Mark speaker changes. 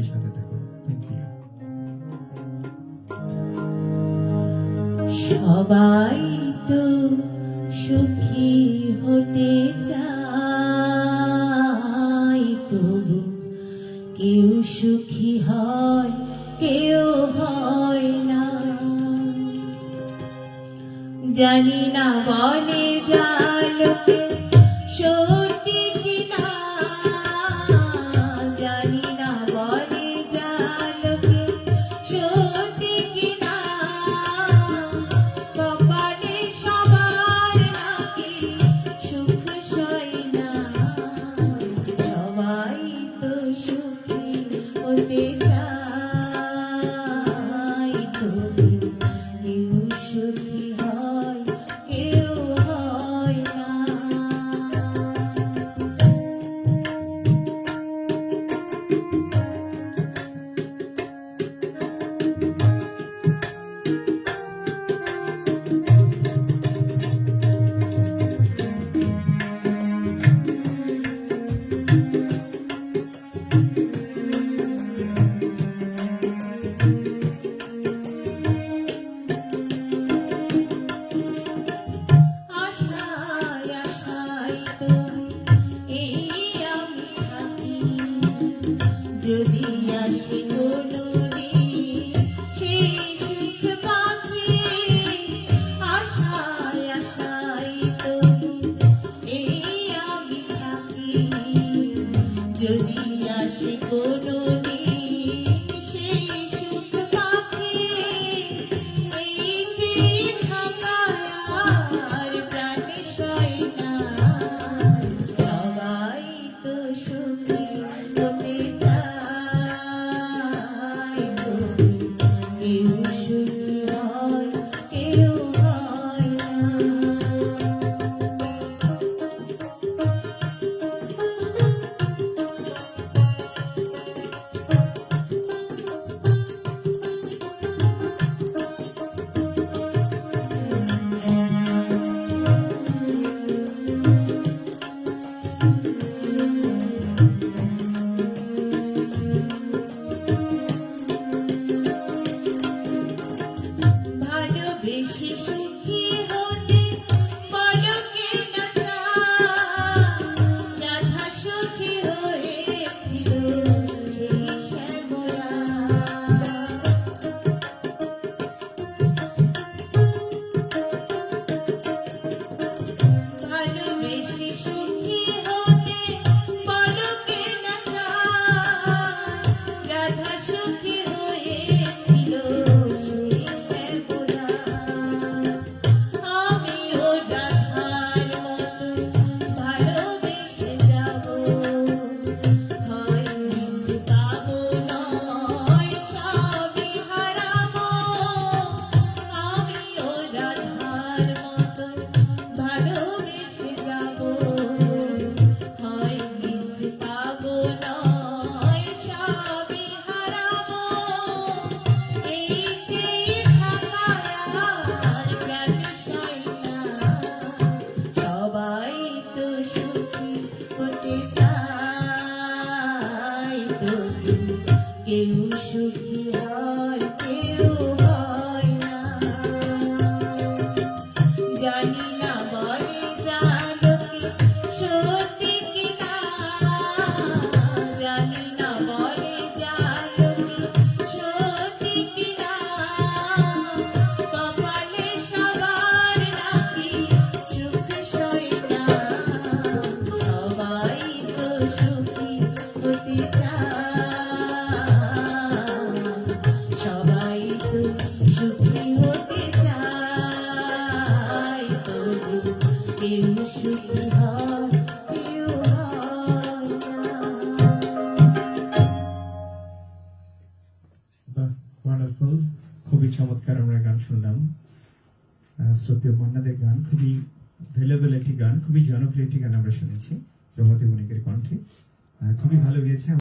Speaker 1: আমাদের সাথে থাকুন। Thank you.
Speaker 2: সবাই তো সুখী হতে চায়, তবু কেউ সুখী হয়, কেউ হয় না। জানি না বলে যা লোকে সত্যি কিনা, জানি না বলে যা লোকে সত্যি কিনা। কপালে সবার নাকি সুখ সয় না, সবাই তো সুখী হতে চায়, তবু কেউ সুখী হয়, কেউ হয় না। আশায় আশায় তোর এই আমি থাকি, যদি আসে কোনদিন সেই সুখ পাখি। আশায় আশায় তোর এই আমি থাকি, যদি আসে কোনদিন সেই সুখ পাখি। এই যে থাকা আর প্রাণে সয় না, সবাই তো সুখী হতে চায়, তবু কেউ সুখী হয়, কেউ হয় না। ভালোবেসে সুখী হতে পলকে না চায়, রাধা সুখী হয়েছিল সেই শ্যামলা। ভালোবেসে সুখী হতে পলকে না চায়, রাধা সুখী হয়েছিল সেই শ্যামলা। আমিও রাধার মতো ভালোবেসে যাব, হয় কিছু পাবো নয় সবই হারাবো। আমিও রাধার মতো ভালোবেসে যাব, হয় কিছু পাবো নয় সবই হারাবো। এই যে থাকা আর প্রাণে সয় না, সবাই তো সুখী হতে চায়, তবু কেউ সুখী হয়, কেউ হয় না। জানি না বলে যা লোকে সত্যি কিনা, জানি না বলে যা লোকে সত্যি কিনা। কপালে সবার নাকি সুখ সয় না, সবাই তো সুখী হতে চায়, সবাই তো সুখী হতে চায়, তবু কেউ সুখী হয়, কেউ হয় না।
Speaker 1: বাহ, ওয়ান্ডারফুল। খুবই চমৎকার আমরা গান শুনলাম। শ্রদ্ধেয় মান্নাদের গান, খুবই ভ্যালুয়েবল একটি গান, খুবই জনপ্রিয় একটি গান আমরা শুনেছি প্রভাতী বণিকের কণ্ঠে। খুবই ভালো গিয়েছে।